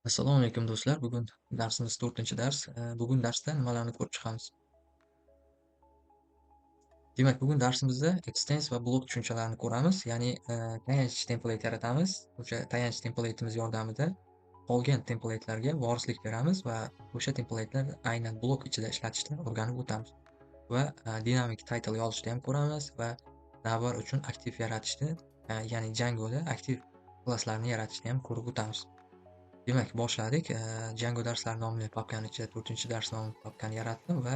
Assalomu alaykum do'stlar. Bugun darsimiz 4-dars. Bugun darsda nimalarni ko'rib chiqamiz? Demak, bugun darsimizda extens va blok tushunchalarini ko'ramiz. Ya'ni, tayanch template yaratamiz. O'sha tayanch template'imiz yordamida qolgan template'larga vorislik beramiz va o'sha template'lar aynan blok ichida ishlatishni o'rganib o'tamiz. Va dynamic title yozishni ham ko'ramiz va navbar uchun aktiv yaratishni, ya'ni Django'da aktiv klasslarni yaratishni ham ko'rib o'tamiz. Demak, boshladik. Django darslar nomli papkani ichida 4-dars nomli papkani yaratdim va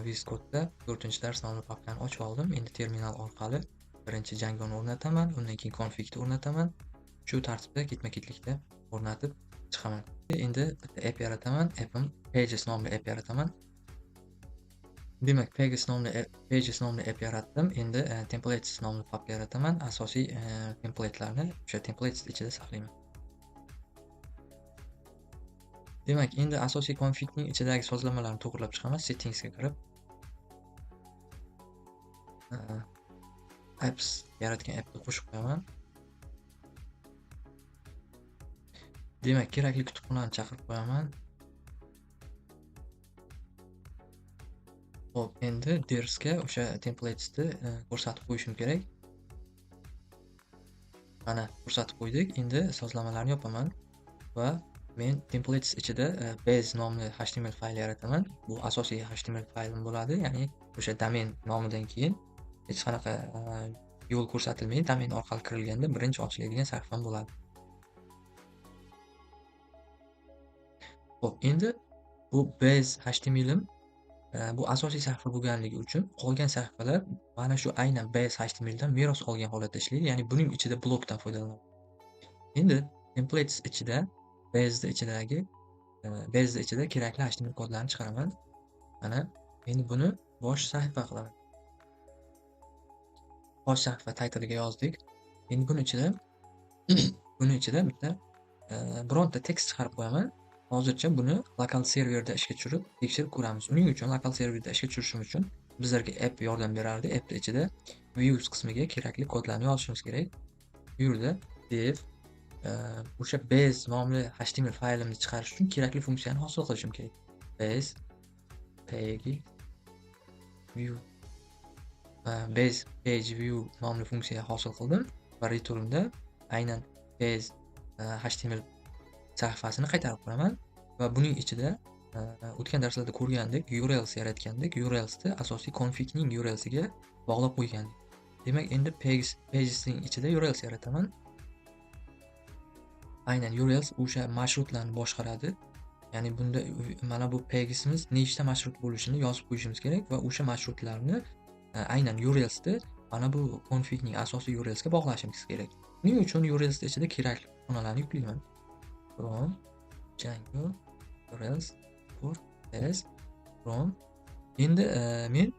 VS Code'da 4-dars nomli papkani ochib oldim. Endi terminal orqali birinchi Django'ni o'rnataman, undan keyin config'ni o'rnataman. Shu tartibda ketma-ketlikda o'rnatib chiqaman. Endi bitta app yarataman. App'im Pages nomli app yarataman. Demak, Pages nomli app yaratdim. Endi templates nomli papka yarataman. Asosiy template'larni o'sha templates ichida saqlayman. Demak, endi asosiy config'ning ichidagi sozlamalarni to'g'rilab chiqamiz. Settingsga kirib, apps yaratgan appni qo'shib qo'yaman. Demak, kerakli kutubxonani chaqirib qo'yaman. Xo'p, endi dersga o'sha templatesni ko'rsatib qo'yishim kerak. Mana ko'rsatib qo'ydik. Endi sozlamalarni yopaman va men templates ichida base nomli HTML fayl yarataman. Bu asosiy HTML faylim bo'ladi. Ya'ni o'sha domen nomidan keyin hech qanaqa yo'l ko'rsatilmaydi. Domen orqali kirilganda birinchi ochiladigan sahifam bo'ladi. Xo'p, endi bu base HTMLim bu asosiy sahifa bo'lganligi uchun qolgan sahifalar mana shu aynan base HTMLdan meros olgan holatda ishlaydi. Ya'ni buning ichida blokdan foydalanadi. Endi templates ichida base ichida kerakli HTML kodlarni chiqaraman. Mana endi buni bosh sahifa qilaman. Bosh sahifa title'iga yozdik. Endi buni ichida bitta bironta tekst chiqarib qo'yaman. Hozircha buni lokal serverda ishga tushirib tekshirib ko'ramiz. Uning uchun lokal serverda ishga tushirishim uchun bizlarga app yordam berardi. App'ning ichida views qismiga kerakli kodlarni yozishimiz kerak. Bu yerda dev o'sha base nomli HTML faylimni chiqarish uchun kerakli funksiyani hosil qilishim kerak. Base page view nomli funksiya hosil qildim va returnda aynan base HTML sahifasini qaytarib qo'yaman va buning ichida o'tgan darslarda ko'rgandek URLs yaratgandik. URLsni asosiy config'ning URLsiga bog'lab qo'ygandik. Demak, endi pagesning ichida URLs yarataman. Aynan URLs o'sha marshrutlarni boshqaradi. Ya'ni bunda mana bu pagesimiz nechta marshrut bo'lishini yozib qo'yishimiz kerak va o'sha marshrutlarni aynan URLsni mana bu config'ning asosiy URLsiga bog'lashimiz kerak. Buning uchun URLs ichida kerakli xonalarni yuklayman. From Django URLs for test from. Endi men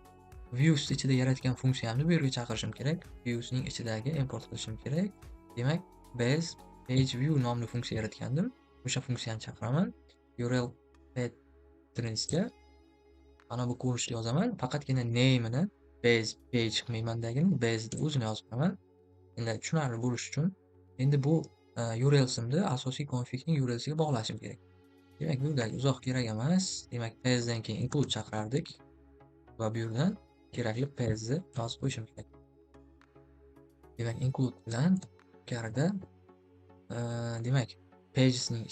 views ichida yaratgan funksiyamni bu yerga chaqirishim kerak. Viewsning ichidagi import qilishim kerak. Demak, base page view nomli funksiya yaratgandim. O'sha funksiyani chaqiraman. URL pathsga mana bu ko'rinishda yozaman. Faqatgina name'ini base page qilmaymandagini base'ni o'zini yozib qo'yaman. Endi tushunarli bo'lish uchun endi bu URLsimni asosiy config'ning URLsiga bog'lashim kerak. Demak, bu yerda uzoq kerak emas. Demak, page'dan keyin include chaqirardik va bu yerdan kerakli page'ni yozib qo'yishim kerak. Demak, include bilan ichkarida demak, pagesning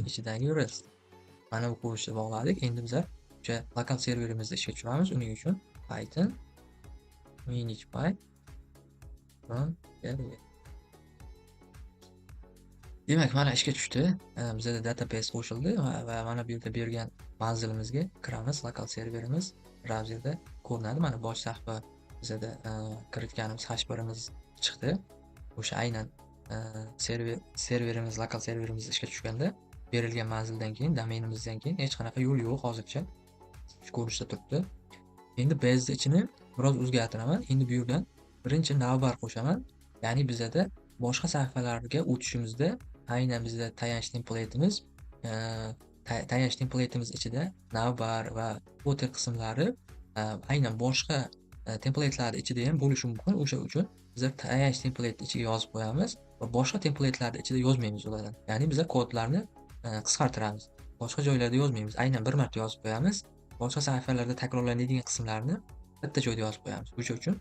ichidagi URLs mana bu ko'rinishda bog'ladik. Endi biz o'sha lokal serverimizda ishga tushiramiz. Uning uchun Python minipy run demak, mana ishga tushdi. Bizda database qo'shildi va mana bu yerda bergan manzilimizga kiramiz. Lokal serverimiz brauzerda ko'rinadi. Mana bosh sahifa bizda kiritganimiz hash-birimiz chiqdi. O'sha aynan serverimiz, lokal serverimiz ishga tushganda berilgan manzildan keyin, domenimizdan keyin hech qanaqa yo'l yo'q hozircha. Shu ko'rinishda turibdi. Endi base ichini biroz o'zgartiraman. Endi bu yerdan birinchi navbar qo'shaman. Ya'ni bizda boshqa sahifalarga o'tishimizda aynan bizda tayanch template'imiz ichida navbar va footer qismlari aynan boshqa template'lar ichida ham bo'lishi mumkin. O'sha uchun biz tayanch template ichiga yozib qo'yamiz. va boshqa template'larni ichida yozmaymiz ulardan. Ya'ni biza kodlarni qisqartiramiz. Boshqa joylarda yozmaymiz. Aynan bir marta yozib qo'yamiz. Boshqa sahifalarda takrorlanadigan qismlarni bitta joyda yozib qo'yamiz. O'sha uchun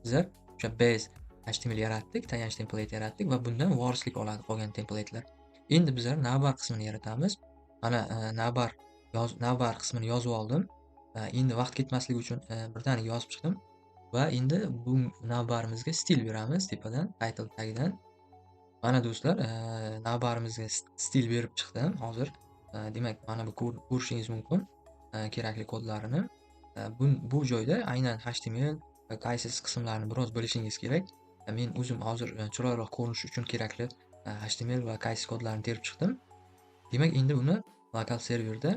bizlar o'sha base HTML yaratdik, tayanch template yaratdik va bundan vorislik oladi qolgan template'lar. Endi bizlar navbar qismini yaratamiz. Mana navbar qismini yozib oldim. Endi vaqt ketmasligi uchun birdaniga yozib chiqdim va endi bu navbarimizga stil beramiz tepadan, title tagidan. Mana do'stlar, navbarimizga stil berib chiqdim hozir. Demak, mana bu ko'rishingiz mumkin kerakli kodlarini. Bu joyda aynan HTML va qaysi qismlarni biroz bilishingiz kerak. Men o'zim hozir chiroyliroq ko'rinish uchun kerakli HTML va qaysi kodlarni terib chiqdim. Demak, endi uni lokal serverda,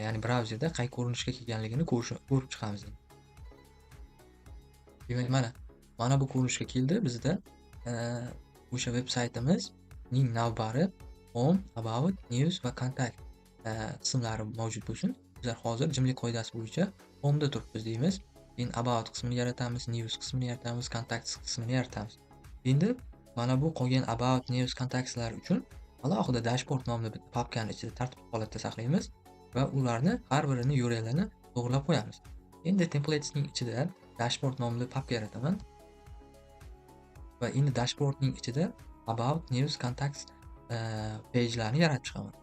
ya'ni brauzerda qay ko'rinishga kelganligini ko'rib chiqamiz. Demak, mana bu ko'rinishga keldi bizda. O'sha veb-saytimizning navbari home, about, news va contact qismlari mavjud bo'lsin. Bizlar hozir jimlik qoidasi bo'yicha home da turibmiz deymiz. Endi about qismini yaratamiz, news qismini yaratamiz, contacts qismini yaratamiz. Endi mana bu qolgan about, news, contactslar uchun alohida dashboard nomli bitta papkani ichida tartibli holatda saqlaymiz va ularni har birini URLini to'g'rilab qo'yamiz. Endi templatesning ichida dashboard nomli papka yarataman. Va endi dashboardning ichida about, news, contacts page'larni yaratib chiqaman.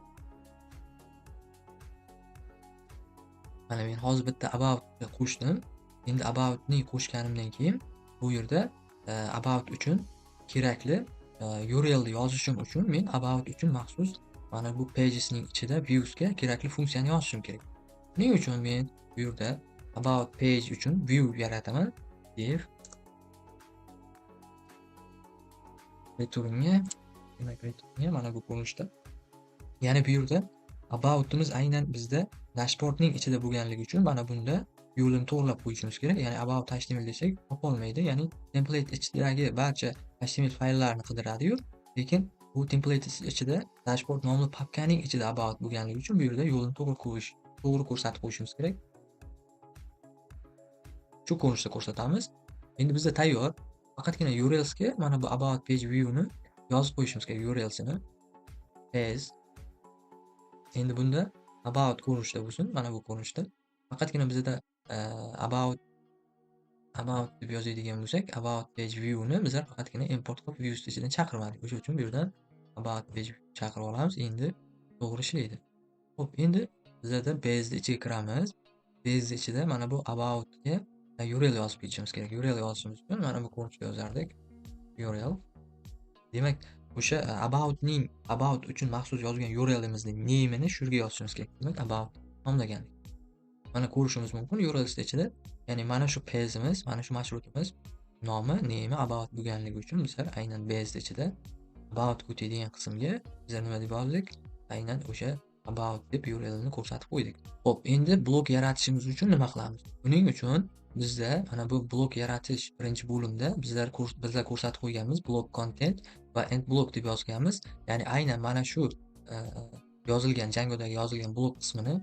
Mana men hozir bitta about qo'shdim. Endi aboutni qo'shganimdan keyin bu yerda about uchun kerakli URLni yozishim uchun men about uchun maxsus mana bu pagesning ichida viewsga kerakli funksiyani yozishim kerak. Buning uchun men bu yerda about page uchun view yarataman. Div returnga, demak returnga mana bu ko'rinishda. Ya'ni bu yerda aboutimiz aynan bizda dashboardning ichida bo'lganligi uchun mana bunda yo'lini to'g'rilab qo'yishimiz kerak. Ya'ni about HTML desak topolmaydi. Ya'ni template ichidagi barcha HTML fayllarni qidiradi-yu, lekin bu template ichida dashboard nomli papkaning ichida about bo'lganligi uchun bu yerda yo'lini to'g'ri ko'rsatib qo'yishimiz kerak. Shu ko'rinishda ko'rsatamiz. Endi bizda tayyor. Faqatgina URLsga mana bu about page view ni yozib qo'yishimiz kerak, URLsini. As endi bunda about ko'rinishda bo'lsin, mana bu ko'rinishda. Faqatgina bizda about deb yozadigan bo'lsak, about page view ni bizlar faqatgina import qilib views ichidan chaqirmadik. O'sha uchun bu yerdan about page chaqirib olamiz. Endi to'g'ri ishlaydi. Xo'p, endi bizlarda base ichiga kiramiz. Base ichida mana bu about ga URL yozib ketishimiz kerak. URL yozishimiz uchun mana bu ko'rinishda yozardik. URL. Demak, o'sha about uchun maxsus yozgan URLimizning name'ini shu yerga yozishimiz kerak. Demak, about nomlagandik. Mana ko'rishimiz mumkin URL ichida, ya'ni mana shu page'imiz, mana shu marshrutimiz nomi, name'i about bo'lganligi uchun bizlar aynan base ichida about o'tadigan qismga bizlar nima deb yozdik? Aynan o'sha about deb URLni ko'rsatib qo'ydik. Xo'p, endi blok yaratishimiz uchun nima qilamiz? Buning uchun bizda mana bu blok yaratish birinchi bo'limda bizlar ko'rsatib qo'yganmiz blok content va end block deb yozganmiz. Ya'ni aynan mana shu yozilgan Django'dagi yozilgan blok qismini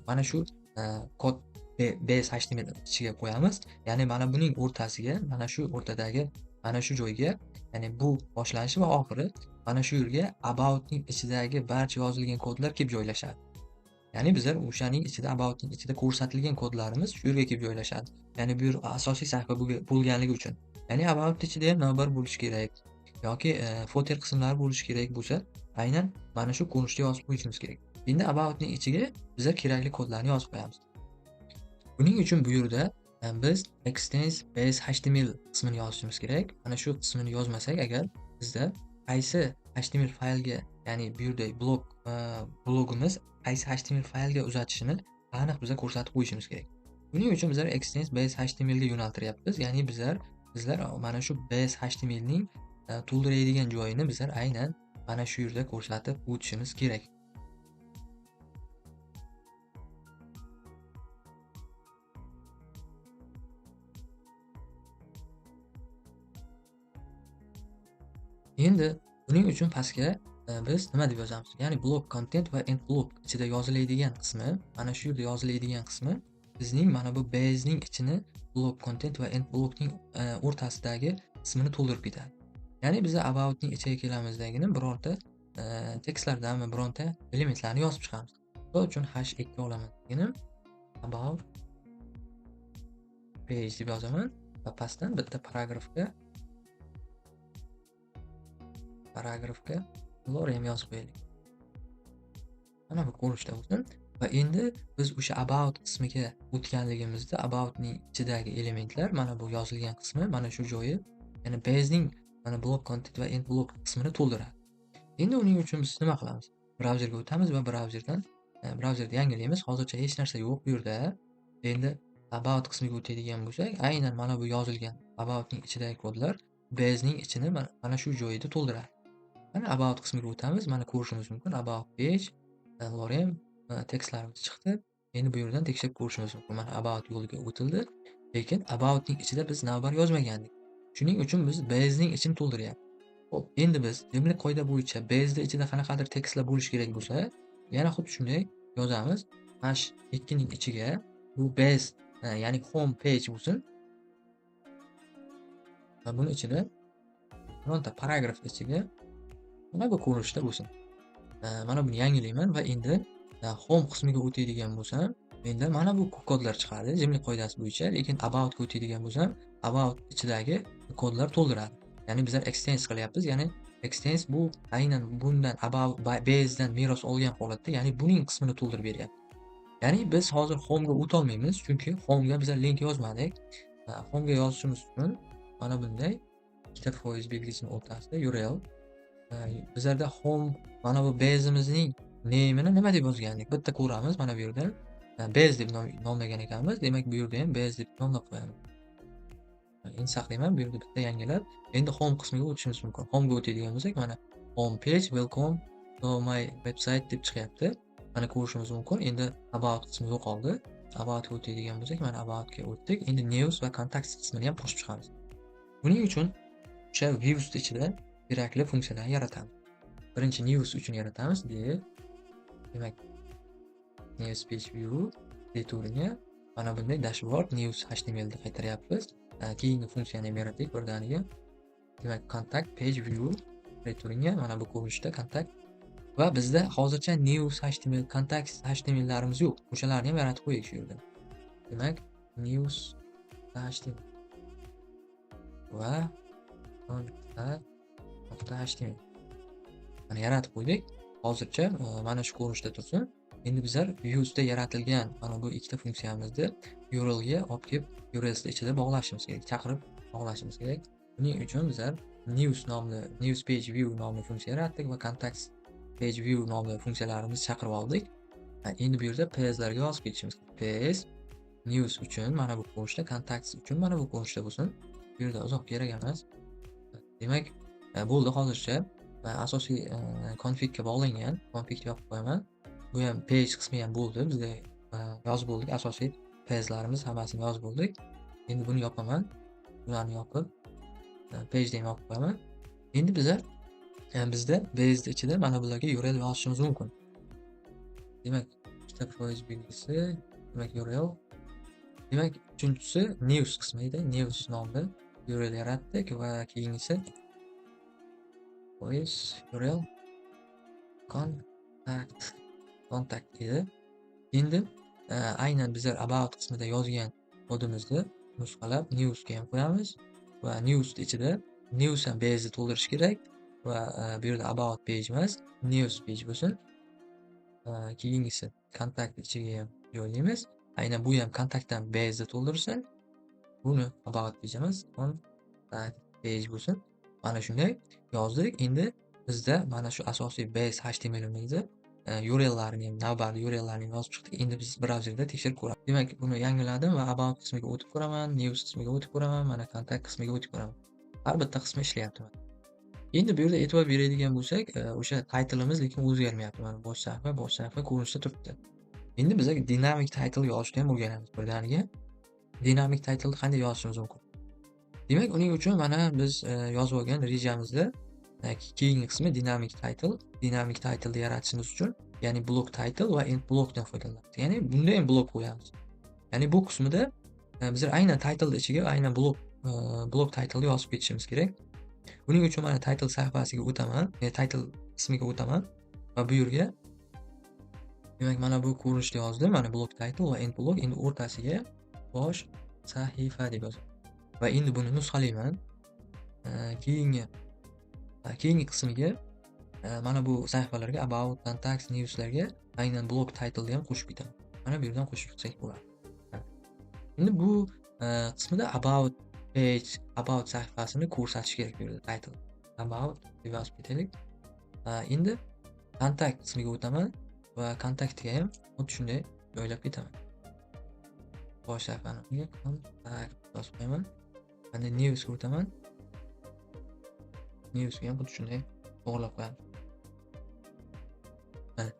mana shu kod base HTML ichiga qo'yamiz. Ya'ni mana buning o'rtasiga, mana shu o'rtadagi mana shu joyga, ya'ni bu boshlanishi va oxiri mana shu yerga aboutning ichidagi barcha yozilgan kodlar kelib joylashadi. Ya'ni bizlar o'shaning ichida aboutning ichida ko'rsatilgan kodlarimiz shu yerga kelib joylashadi. Ya'ni bu yer asosiy sahifa bo'lganligi uchun. Ya'ni about ichida ham navbar bo'lishi kerak yoki footer qismlari bo'lishi kerak bo'lsa, aynan mana shu ko'rinishda yozib qo'yishimiz kerak. Endi aboutning ichiga bizlar kerakli kodlarni yozib qo'yamiz. Buning uchun bu yerda biz extends base HTML qismini yozishimiz kerak. Mana shu qismini yozmasak agar bizda qaysi HTML faylga, ya'ni bu yerda blogimiz qaysi HTML faylga uzatishini aniq biza ko'rsatib qo'yishimiz kerak. Buning uchun bizlar extends base HTML ga yo'naltiryapmiz. Ya'ni bizlar mana shu base HTML ning to'ldiradigan joyini bizlar aynan mana shu yerda ko'rsatib o'tishimiz kerak. Endi buning uchun pastga biz nima deb yozamiz? Ya'ni block content va end block ichida yoziladigan qismi, mana shu yerda yoziladigan qismi bizning mana bu base ning ichini block content va end blockning o'rtasidagi qismini to'ldirib ketadi. Ya'ni biz aboutning ichiga kelamizda bironta tekstlardanmi bironta elementlarni yozib chiqamiz. Misol uchun h2 olaman deganim about page deb yozaman va pastdan bitta paragrafga lorem yozib qo'yaylik. Mana bu ko'rinishda bo'lsin. Va endi biz o'sha about qismiga o'tganligimizda aboutning ichidagi elementlar mana bu yozilgan qismi mana shu joyi, ya'ni base'ning mana block content va end block qismini to'ldiradi. Endi uning uchun biz nima qilamiz? Brauzerga o'tamiz va brauzerda yangilaymiz. Hozircha hech narsa yo'q bu yerda. Endi about qismiga o'tadigan bo'lsak, aynan mana bu yozilgan aboutning ichidagi kodlar base'ning ichini mana shu joyda to'ldiradi. Mana about qismiga o'tamiz. Mana ko'rishimiz mumkin. About page, lorem tekstlarimiz chiqdi. Endi bu yerdan tekshirib ko'rishimiz mumkin. Mana about yo'liga o'tildi. Lekin aboutning ichida biz navbar yozmagandik. Shuning uchun biz base'ning ichini to'ldiryapmiz. Xo'p, endi biz jimlik qoida bo'yicha base'da ichida qanaqadir tekstlar bo'lishi kerak bo'lsa, yana xuddi shunday yozamiz. h2 ning ichiga bu base, ya'ni home page bo'lsin. Va buni ichida bironta paragraf ichiga mana bu ko'rinishda bo'lsin. Mana buni yangilayman va endi home qismiga o'tadigan bo'lsam, endi mana bu kodlar chiqadi jimlik qoidasi bo'yicha, lekin about ga o'tadigan bo'lsam, about ichidagi kodlar to'ldiradi. Ya'ni bizlar extends qilyapmiz. Ya'ni extends bu aynan bundan about base'dan meros olgan holatda, ya'ni buning qismini to'ldirib beryapti. Ya'ni biz hozir home ga o'ta olmaymiz, chunki home ga bizlar link yozmadik. Home ga yozishimiz uchun mana bunday ikkita foiz belgisini o'rtasida URL. Bizlarda home mana bu base'imizning name'ini nima deb yozgandik? Bitta ko'ramiz mana bu yerda. Base deb nomlagan ekanmiz. Demak, bu yerda ham base deb nomlab qo'yamiz. Endi saqlayman, bu yerda bitta yangilab, endi home qismiga o'tishimiz mumkin. Home ga o'tadigan bo'lsak, mana home page, welcome to my website deb chiqyapti. Mana ko'rishimiz mumkin. Endi about qismi yo'qoldi. About ga o'tadigan bo'lsak, mana about ga o'tdik. Endi news va contacts qismini ham qo'shib chiqamiz. Buning uchun o'sha views ichida kerakli funksiyalarni yaratamiz. Birinchi news uchun yaratamiz deb, demak, news page view returnga mana bunday dashboard news html da qaytaryapmiz. Keyingi funksiyani ham yaratdik birdaniga. Demak, contact page view returnga mana bu ko'rinishda contact va bizda hozircha news html, contacts html larimiz yo'q. O'shalarni ham yaratib qo'ydik shu yerda. Demak, news html va contact.html mana yaratib qo'ydik. Hozircha mana shu ko'rinishda tursin. Endi bizlar viewsda yaratilgan mana bu ikkita funksiyamizni URL ga olib kelib URL ichida bog'lashimiz kerak, chaqirib bog'lashimiz kerak. Buning uchun bizlar news page view nomli funksiya yaratdik va contacts page view nomli funksiyalarimizni chaqirib oldik. Endi bu yerda page'larga yozib ketishimiz kerak. Page news uchun mana bu ko'rinishda, contacts uchun mana bu ko'rinishda bo'lsin. Bu yerda uzoq kerak emas. Demak, bo'ldi hozircha. Asosiy config ga bog'langan. Config deb yopib qo'yaman. Bu ham page qismi ham bo'ldi. Bizda yozib bo'ldik. Asosiy page'larimiz hammasini yozib bo'ldik. Endi buni yopaman. Bularni yopib page da ham yopib qo'yaman. Endi bizda base ichida mana bularga URL yozishimiz mumkin. Demak, ikkita foiz belgisi, demak URL. Demak, uchinchisi news qismi edi. News nomli URL yaratdik va keyingisi foiz URL contact edi. Endi aynan bizlar about qismida yozgan kodimizni nusxalab news ga ham qo'yamiz va news ichida news ham base'ni to'ldirish kerak va bu yerda about page emas, news page bo'lsin. Keyingisi contact ichiga ham joylaymiz. Aynan bu ham contactdan base'ni to'ldirsin. Buni about page emas, contact page bo'lsin. Mana shunday yozdik. Endi bizda mana shu asosiy base html'imizni URL'larini ham, navbatli URL'larni yozib chiqdik. Endi biz brauzerda tekshirib ko'ramiz. Demak, buni yangiladim va about qismiga o'tib ko'raman, news qismiga o'tib ko'raman, mana contact qismiga o'tib ko'raman. Har bitta qismi ishlayapti. Endi bu yerda e'tibor beradigan bo'lsak, o'sha title'imiz lekin o'zgarmayapti. Mana bosh sahifa ko'rinishda turibdi. Endi bizga dynamic title yozishni ham o'rganamiz birdaniga. Dynamic title'ni qanday yozishimiz mumkin? Demak, uning uchun mana biz yozib olgan rejamizda keyingi qismi dynamic title. Dynamic title'ni yaratishimiz uchun, ya'ni block title va end blockdan foydalanamiz. Ya'ni bunda ham block qo'yamiz. Ya'ni bu qismida bizlar aynan title ichiga aynan block title'ni yozib ketishimiz kerak. Buning uchun mana title sahifasiga o'taman, title qismiga o'taman va bu yerga demak mana bu ko'rinishda yozdim. Mana block title va end block. Endi o'rtasiga bosh sahifa deb yozaman. Va endi buni nusxalayman. Keyingi qismiga mana bu sahifalarga about, contacts, newslarga aynan block title ham qo'shib ketaman. Mana bu yerdan qo'shib ketsak bo'ladi. Endi bu qismida about page, about sahifasini ko'rsatish kerak bu yerda title. About deb yozib ketaylik. Endi contact qismiga o'taman va kontaktga ham xuddi shunday joylab ketaman. Bosh sahifani kontakt yozib qo'yaman. Endi newsga o'taman. Newsga ham xuddi shunday to'g'rilab qo'yamiz. Mana.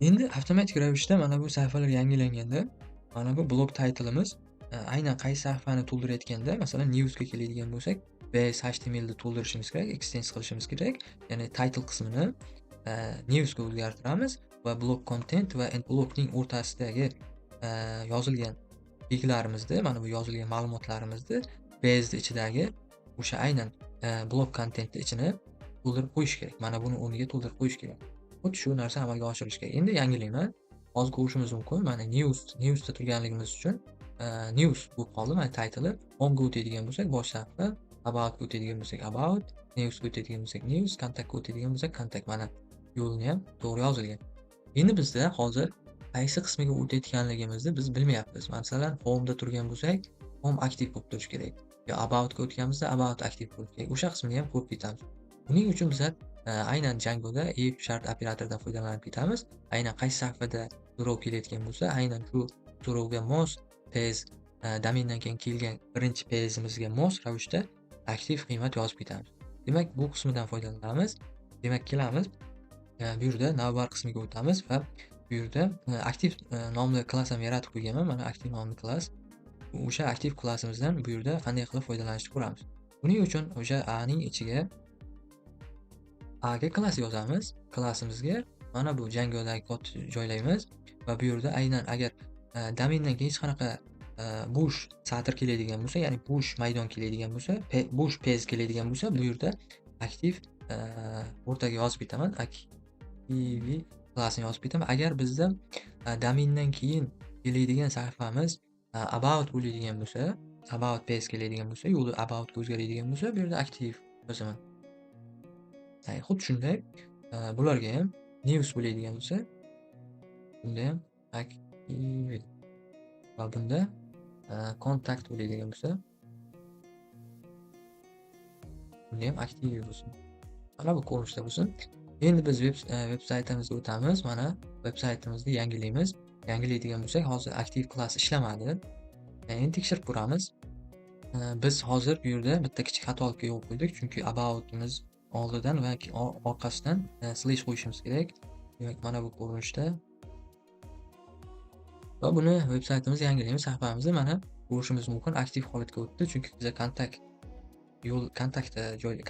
Endi avtomatik ravishda mana bu sahifalar yangilanganda mana bu blog titleimiz aynan qaysi sahifani to'ldirayotganda, masalan, newsga keladigan bo'lsak, base HTML da to'ldirishimiz kerak, extend qilishimiz kerak. Ya'ni title qismini newsga o'zgartiramiz va blog content va end blogning o'rtasidagi yozilgan belgilarimizni, mana bu yozilgan ma'lumotlarimizni base ichidagi o'sha aynan blog contentni ichini to'ldirib qo'yish kerak. Mana buni o'rniga to'ldirib qo'yish kerak. Xuddi shu narsa amalga oshirish kerak. Endi yangilayman. Hozir ko'rishimiz mumkin. Mana newsda turganligimiz uchun news bo'lib qoldi. Mana title'i home ga o'tadigan bo'lsak, bosh sahifa, about ga o'tadigan bo'lsak, about, news ga o'tadigan bo'lsak, news, contact ga o'tadigan bo'lsak, contact. Mana yo'lni ham to'g'ri yozilgan. Endi bizda hozir qaysi qismiga o'tayotganligimizni biz bilmayapmiz. Masalan, home da turgan bo'lsak, home aktiv bo'lib turishi kerak. Yo about ga o'tganimizda about aktiv bo'lishi kerak. O'sha qismini ham ko'rib ketamiz. Buning uchun biz aynan Django'da if shart operatoridan foydalanib ketamiz. Aynan qaysi sahifada so'rov kelayotgan bo'lsa, aynan shu so'rovga mos page domendan keyin kelgan birinchi page'imizga mos ravishda aktiv qiymat yozib ketamiz. Demak, bu qismidan foydalanamiz. Demak, kelamiz. Bu yerda navbar qismiga o'tamiz va bu yerda aktiv nomli klass ham yaratib qo'yganman. Mana aktiv nomli klass. O'sha aktiv klassimizdan bu yerda qanday qilib foydalanishni ko'ramiz. Buning uchun o'sha A ning ichiga A ga klass yozamiz. Klassimizga mana bu Django'dagi kodni joylaymiz va bu yerda aynan agar domendan keyin hech qanaqa bo'sh satr keladigan bo'lsa, ya'ni bo'sh maydon keladigan bo'lsa, bo'sh page keladigan bo'lsa, bu yerda aktiv o'rtaga yozib ketaman. Aktiv klassini yozib ketaman. Agar bizda domendan keyin keladigan sahifamiz about bo'ladigan bo'lsa, about page keladigan bo'lsa, yo'li about ga o'zgaradigan bo'lsa, bu yerda aktiv yozaman. Xuddi shunday bularga ham news bo'ladigan bo'lsa, bunda ham aktiv va bunda contact bo'ladigan bo'lsa, bunda ham aktiv bo'lsin. Mana bu ko'rinishda bo'lsin. Endi biz veb saytimizga o'tamiz. Mana veb saytimizni yangilaymiz. Yangilaydigan bo'lsak, hozir aktiv klass ishlamadi. Endi tekshirib ko'ramiz. Biz hozir bu yerda bitta kichik xatolikka yo'l qo'ydik, chunki aboutimiz oldidan va orqasidan slash qo'yishimiz kerak. Demak, mana bu ko'rinishda. Va buni veb saytimizni yangilaymiz. Sahifamizni mana ko'rishimiz mumkin, aktiv holatga o'tdi, chunki biz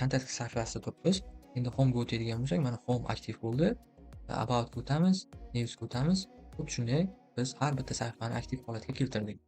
kontakt sahifasida turibmiz. Endi home ga o'tadigan bo'lsak, mana home aktiv bo'ldi. About ga o'tamiz, news ga o'tamiz. Xuddi shunday biz har bitta sahifani aktiv holatga keltirdik.